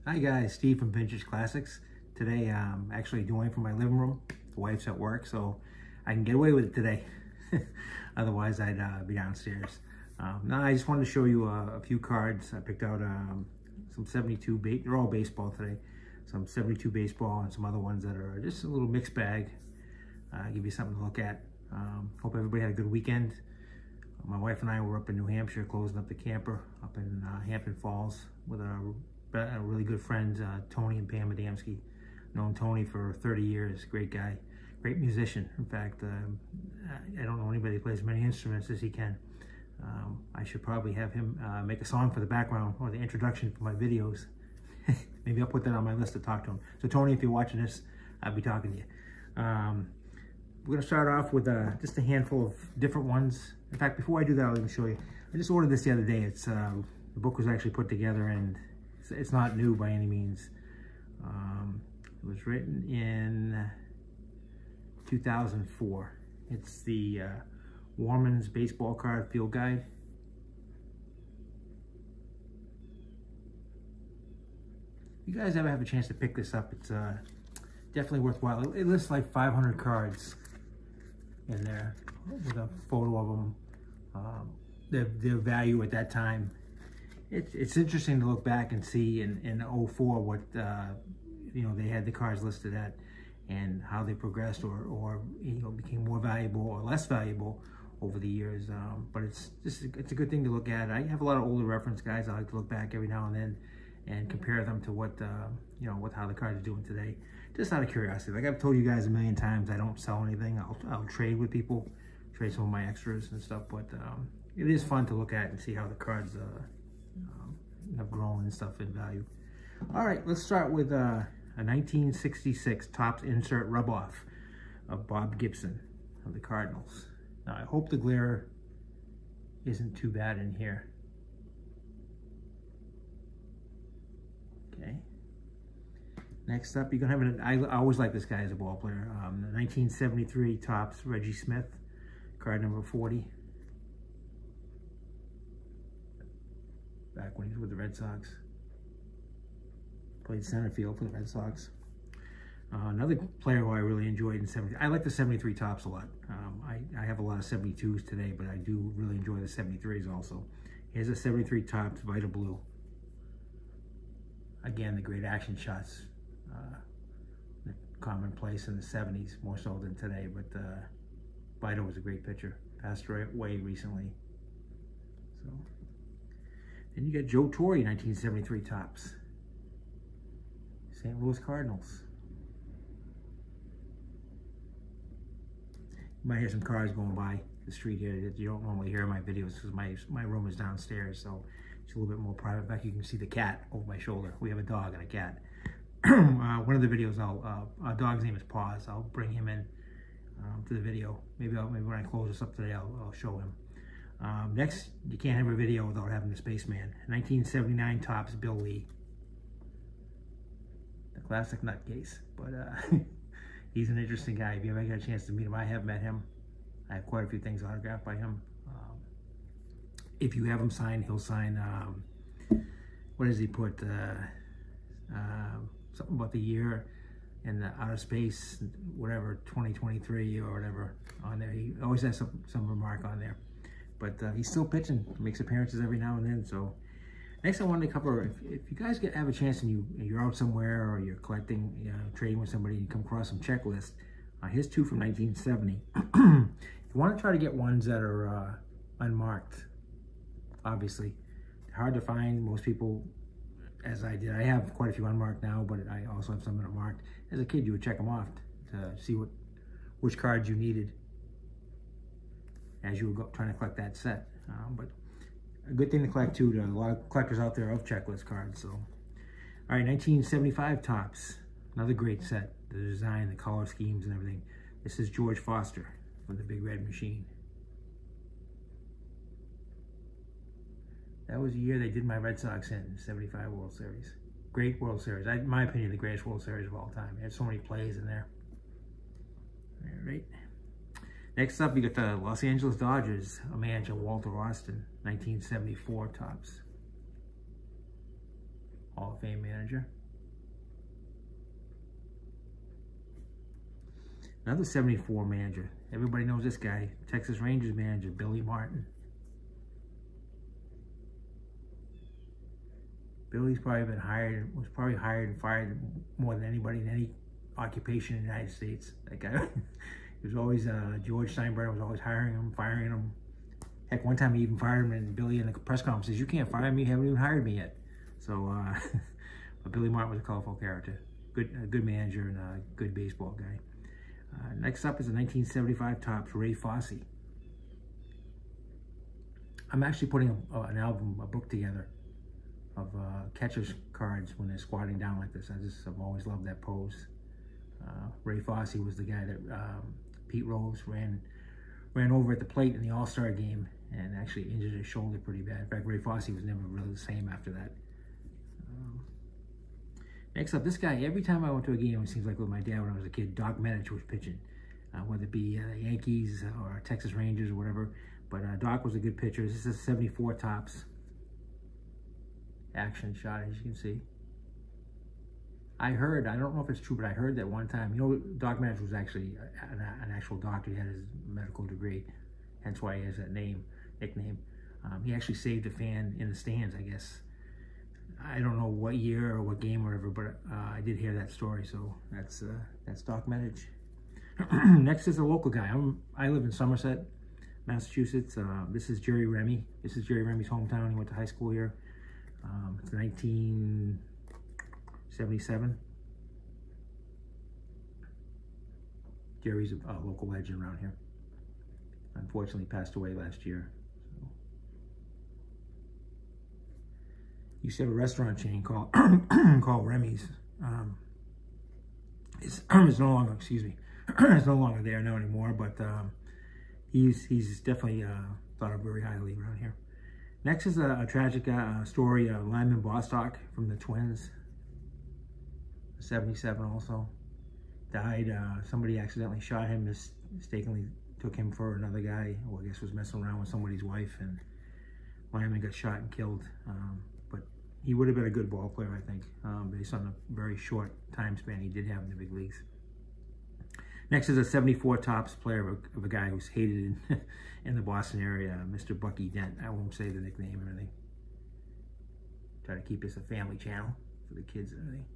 Hi guys, Steve from Vintage Classics. Today I'm actually doing from my living room. The wife's at work, so I can get away with it today. Otherwise I'd be downstairs. Now I just wanted to show you a few cards. I picked out some 72, they're all baseball today. Some 72 baseball and some other ones that are just a little mixed bag. Give you something to look at. Hope everybody had a good weekend. My wife and I were up in New Hampshire closing up the camper up in Hampton Falls with our really good friends, Tony and Pam Adamski. Known Tony for 30 years, great guy, great musician. In fact, I don't know anybody who plays as many instruments as he can. I should probably have him make a song for the background or the introduction for my videos. Maybe I'll put that on my list to talk to him. So Tony, if you're watching this, I'll be talking to you. We're gonna start off with just a handful of different ones. In fact, before I do that, I'll even show you. I just ordered this the other day. It's the book was actually put together, and it's not new by any means. It was written in 2004. It's the Warman's Baseball Card Field Guide. If you guys ever have a chance to pick this up, it's definitely worthwhile. It lists like 500 cards in there with a photo of them, their value at that time. It's interesting to look back and see in 04 what they had the cards listed at and how they progressed or became more valuable or less valuable over the years. But it's a good thing to look at. I have a lot of older reference guys. I like to look back every now and then and compare them to what how the cards are doing today, just out of curiosity. Like I've told you guys a million times, I don't sell anything. I'll trade with people, trade some of my extras and stuff. But it is fun to look at and see how the cards have grown and stuff in value. All right, let's start with a 1966 Topps insert rub-off of Bob Gibson of the Cardinals. Now I hope the glare isn't too bad in here. Okay. Next up, you're gonna have I always like this guy as a ball player. The 1973 Topps Reggie Smith, card number 40. Back when he was with the Red Sox. Played center field for the Red Sox. Another player who I really enjoyed in 73. I like the 73 Topps a lot. I have a lot of 72s today, but I do really enjoy the 73s also. Here's a 73 Topps Vita Blue. Again, the great action shots. Commonplace in the 70s, more so than today, but Vita was a great pitcher. Passed away recently. So, then you got Joe Torre, 1973 Topps. St. Louis Cardinals. You might hear some cars going by the street here that you don't normally hear in my videos because my room is downstairs, so it's a little bit more private. Back you can see the cat over my shoulder. We have a dog and a cat. One of the videos, our dog's name is Paws. I'll bring him in to the video. Maybe when I close this up today, I'll show him. Next, you can't have a video without having the Spaceman. 1979 Topps Bill Lee. The classic nutcase, but he's an interesting guy. If you ever get a chance to meet him, I have met him. I have quite a few things autographed by him. If you have him signed, he'll sign, what does he put? Something about the year and the outer space, whatever, 2023 or whatever on there. He always has some remark on there. But he's still pitching, makes appearances every now and then. So next I wanted to cover, if you guys have a chance and you're out somewhere or you're collecting, trading with somebody and you come across some checklists, here's two from 1970. If you want to try to get ones that are unmarked, obviously, hard to find. Most people, as I did, I have quite a few unmarked now, but I also have some that are marked. As a kid, you would check them off to see which cards you needed as you were trying to collect that set. But a good thing to collect too. There are a lot of collectors out there of checklist cards. So, all right, 1975 Topps, another great set. The design, the color schemes, and everything. This is George Foster with the Big Red Machine. That was the year they did my Red Sox in 75 World Series. Great World Series. In my opinion, the greatest World Series of all time. It had so many plays in there. All right. Next up, you got the Los Angeles Dodgers, a manager, Walter Austin, 1974 Topps. of Fame manager. Another 74 manager. Everybody knows this guy. Texas Rangers manager, Billy Martin. Billy's probably been hired, was probably hired and fired more than anybody in any occupation in the United States. That guy, he was always, George Steinbrenner was always hiring him, firing him. Heck, one time he even fired him, and Billy in the press conference says, "You can't fire me, you haven't even hired me yet." So, but Billy Martin was a colorful character. A good manager and a good baseball guy. Next up is the 1975 Topps, Ray Fosse. I'm actually putting a book together of catcher's cards when they're squatting down like this. I've always loved that pose. Ray Fosse was the guy that Pete Rose ran over at the plate in the All-Star game and actually injured his shoulder pretty bad. In fact, Ray Fosse was never really the same after that. Next up, this guy, every time I went to a game, it seems like with my dad when I was a kid, Doc Medich was pitching, whether it be Yankees or Texas Rangers or whatever. But Doc was a good pitcher. This is 74 Topps action shot, as you can see. I heard, I don't know if it's true, but I heard that one time, you know, Doc Medich was actually an actual doctor. He had his medical degree, hence why he has that nickname. He actually saved a fan in the stands, I guess. I don't know what year or what game or whatever, but I did hear that story, so that's Doc Medich. Next is a local guy. I live in Somerset, Massachusetts. This is Jerry Remy. This is Jerry Remy's hometown. He went to high school here. It's 1977. Jerry's a local legend around here. Unfortunately, passed away last year. Used to have a restaurant chain called called Remy's. It's no longer, excuse me, it's no longer there now anymore. But he's definitely thought of very highly around here. Next is a tragic story. Lyman Bostock from the Twins, 77 also, died. Somebody accidentally shot him, mistakenly took him for another guy, who I guess was messing around with somebody's wife, and Lyman got shot and killed. But he would have been a good ball player, I think, based on the very short time span he did have in the big leagues. Next is a 74 Topps player of a guy who's hated in the Boston area, Mr. Bucky Dent. I won't say the nickname or anything. Try to keep this a family channel for the kids and everything.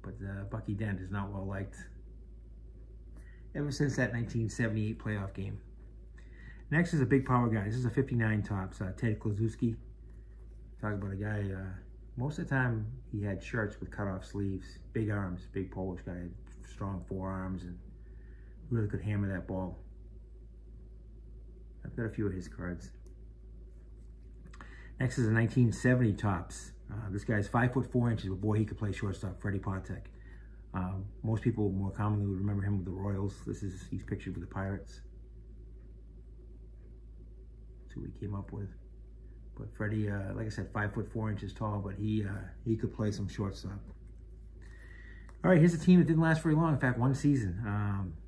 But Bucky Dent is not well liked ever since that 1978 playoff game. Next is a big power guy. This is a 59 Topps, Ted Kluszewski. Talk about a guy, most of the time he had shirts with cut-off sleeves, big arms, big Polish guy, strong forearms, and really could hammer that ball. I've got a few of his cards. Next is a 1970 Topps. This guy's 5'4", but boy, he could play shortstop, Freddie Patek. Most people more commonly would remember him with the Royals. He's pictured with the Pirates. That's who he came up with. But Freddie, like I said, 5'4" tall, but he could play some shortstop. All right, here's a team that didn't last very long. In fact, one season.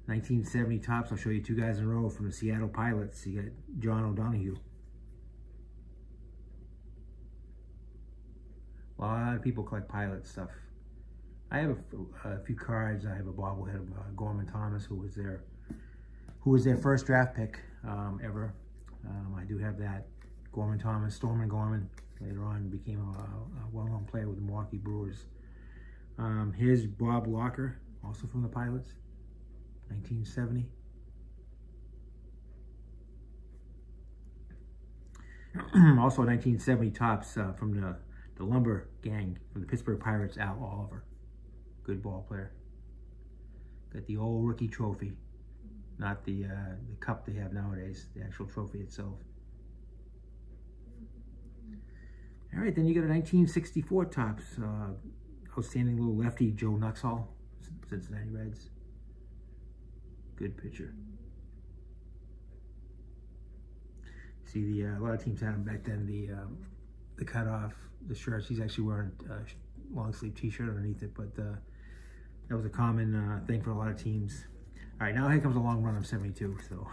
1970 Topps. I'll show you two guys in a row from the Seattle Pilots. You got John O'Donohue. A lot of people collect Pilot stuff. I have a few cards. I have a bobblehead of Gorman Thomas, who was their first draft pick ever. I do have that. Gorman Thomas, Stormin Gorman, later on became a well-known player with the Milwaukee Brewers. Here's Bob Locker, also from the Pilots, 1970. Also 1970 Topps from the Lumber Gang from the Pittsburgh Pirates, Al Oliver. Good ball player. Got the old rookie trophy, not the cup they have nowadays, the actual trophy itself. All right, then you got a 1964 Topps, outstanding little lefty, Joe Nuxhall, Cincinnati Reds. Good pitcher. See, a lot of teams had him back then, the cutoff, the shirts. He's actually wearing a long sleeve t-shirt underneath it, but that was a common thing for a lot of teams. All right, now here comes a long run of 72. So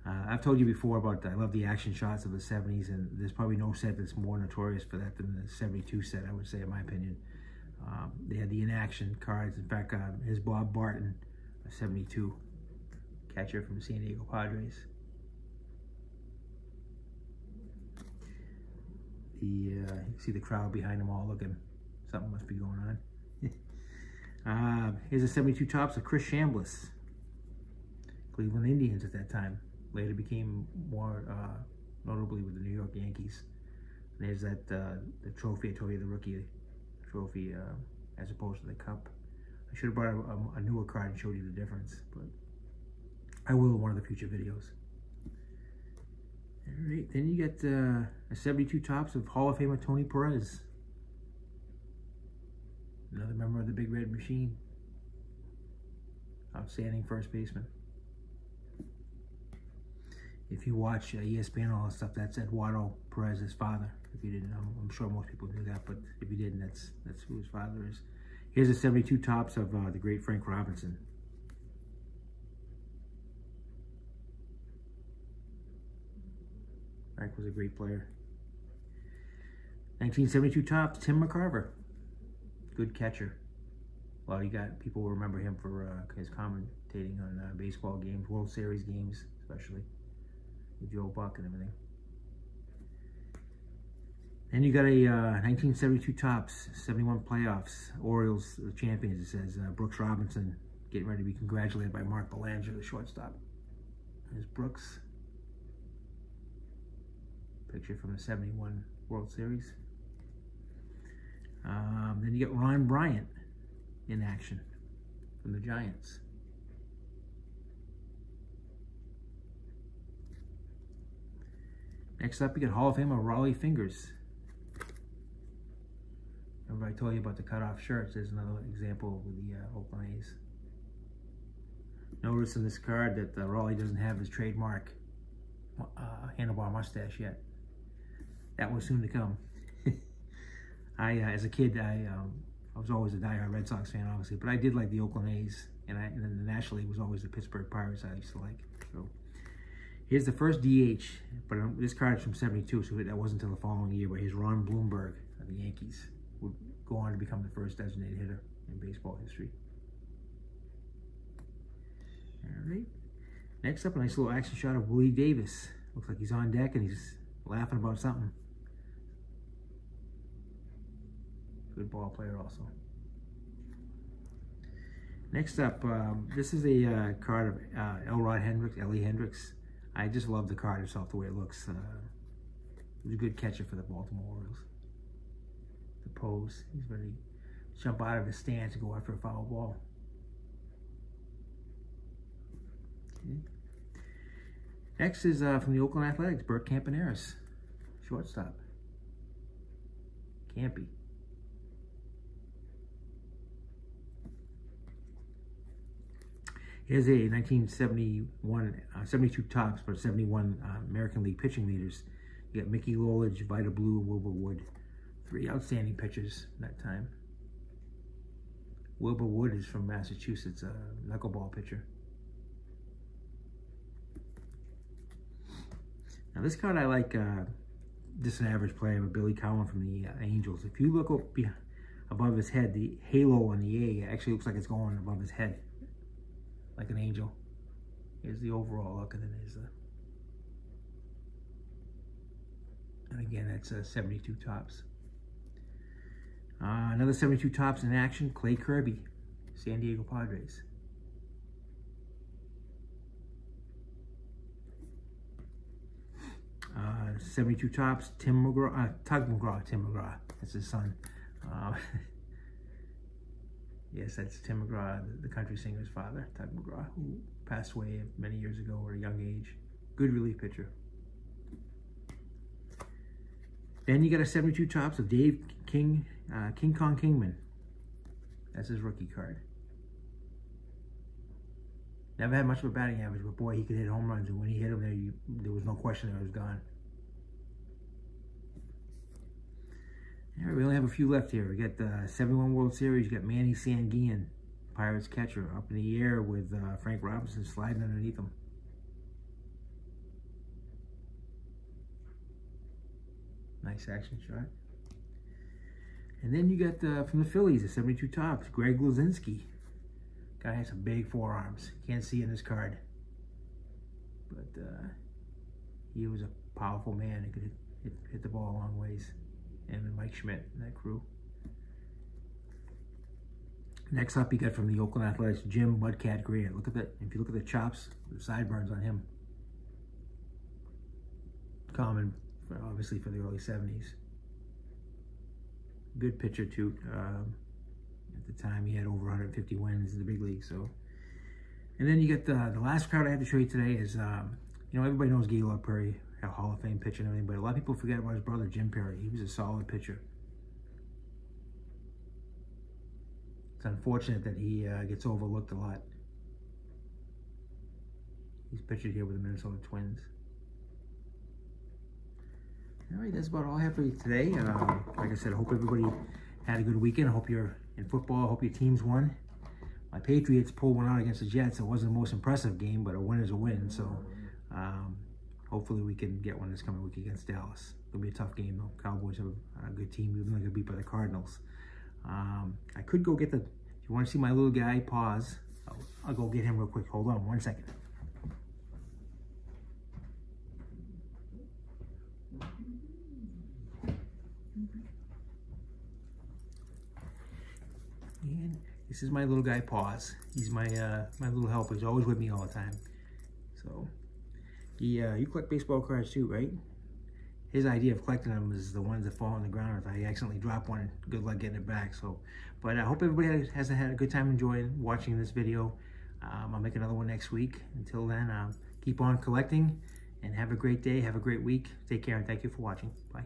I've told you before about I love the action shots of the 70s, and there's probably no set that's more notorious for that than the 72 set, I would say, in my opinion. They had the in-action cards. In fact, here's Bob Barton, a 72 catcher from San Diego Padres. You can see the crowd behind them all looking. Something must be going on. Here's a 72 Topps of Chris Chambliss, Cleveland Indians at that time. Later became more notably with the New York Yankees. And there's that the trophy I told you, the rookie trophy, as opposed to the cup. I should have brought a newer card and showed you the difference, but I will in one of the future videos. All right, then you get a 72 Topps of Hall of Famer Tony Perez. Another member of the Big Red Machine. Outstanding first baseman. If you watch ESPN and all that stuff, that's Eduardo Perez's father. If you didn't know, I'm sure most people knew that, but if you didn't, that's who his father is. Here's a 72 Topps of the great Frank Robinson. Frank was a great player. 1972 Topps, Tim McCarver. Good catcher. A lot of people will remember him for his commentating on baseball games, World Series games, especially with Joe Buck and everything. Then you got a 1972 Topps, 71 playoffs, Orioles, the champions. It says Brooks Robinson getting ready to be congratulated by Mark Belanger, the shortstop. There's Brooks. Picture from the 71 World Series. Then you get Ron Bryant in action from the Giants. Next up, you get Hall of Famer Raleigh Fingers. Remember I told you about the cutoff shirts? There's another example with the Oakland A's. Notice in this card that Raleigh doesn't have his trademark handlebar mustache yet. That was soon to come. As a kid, I was always a diehard Red Sox fan, obviously, but I did like the Oakland A's, and then the National League was always the Pittsburgh Pirates I used to like. So here's the first DH, but this card is from 72, so that wasn't until the following year, but here's Ron Blomberg of the Yankees, would go on to become the first designated hitter in baseball history. All right. Next up, a nice little action shot of Willie Davis. Looks like he's on deck and he's laughing about something. Good ball player also. Next up, this is a card of Ellie Hendricks. I just love the card itself, the way it looks. He was a good catcher for the Baltimore Orioles. The pose, he's ready to jump out of his stance and go after a foul ball. Okay. Next is from the Oakland Athletics, Bert Campaneris, shortstop. Campy. Here's a 1971, 72 Topps, but 71 American League pitching leaders. You got Mickey Lolich, Vida Blue, Wilbur Wood. 3 outstanding pitchers that time. Wilbur Wood is from Massachusetts, a knuckleball pitcher. Now this card I like, just an average player, but Billy Cowan from the Angels. If you look up above his head, the halo on the A actually looks like it's going above his head, like an angel. Here's the overall look, and then there's the... And again, that's 72 Topps. Another 72 Topps in action, Clay Kirby, San Diego Padres. Uh, 72 Topps, Tug McGraw, Tim McGraw, that's his son. Yes, that's Tim McGraw, the country singer's father, Tug McGraw, who passed away many years ago at a young age. Good relief pitcher. Then you got a 72 Topps of Dave King Kong Kingman. That's his rookie card. Never had much of a batting average, but boy, he could hit home runs, and when he hit them, there was no question that it was gone. All right, we only have a few left here. We got the 71 World Series. You got Manny Sanguian, Pirates catcher, up in the air with Frank Robinson sliding underneath him. Nice action shot. And then you got from the Phillies, the 72 Topps, Greg Luzinski. Guy has some big forearms. Can't see in this card. But he was a powerful man. He could hit the ball a long ways. Him and Mike Schmidt and that crew. Next up, you got from the Oakland Athletics, Jim Mudcat Grant. Look at that. If you look at the chops, the sideburns on him. Common, obviously, for the early 70s. Good pitcher, too. At the time, he had over 150 wins in the big league. So, and then you got the last card I had to show you today is, you know, everybody knows Gaylord Perry, a Hall of Fame pitcher and everything, but a lot of people forget about his brother, Jim Perry. He was a solid pitcher. It's unfortunate that he gets overlooked a lot. He's pitched here with the Minnesota Twins. All right, that's about all I have for you today. Like I said, I hope everybody had a good weekend. I hope you're in football. I hope your teams won. My Patriots pulled one out against the Jets. It wasn't the most impressive game, but a win is a win. So hopefully we can get one this coming week against Dallas. It'll be a tough game, though. Cowboys have a good team, even though they got beat by the Cardinals. I could go get if you want to see my little guy, pause. I'll go get him real quick. Hold on 1 second. And this is my little guy, Paws. He's my my little helper. He's always with me all the time. So, you collect baseball cards too, right? His idea of collecting them is the ones that fall on the ground. If I accidentally drop one, good luck getting it back. So, but I hope everybody has had a good time enjoying watching this video. I'll make another one next week. Until then, keep on collecting and have a great day. Have a great week. Take care and thank you for watching. Bye.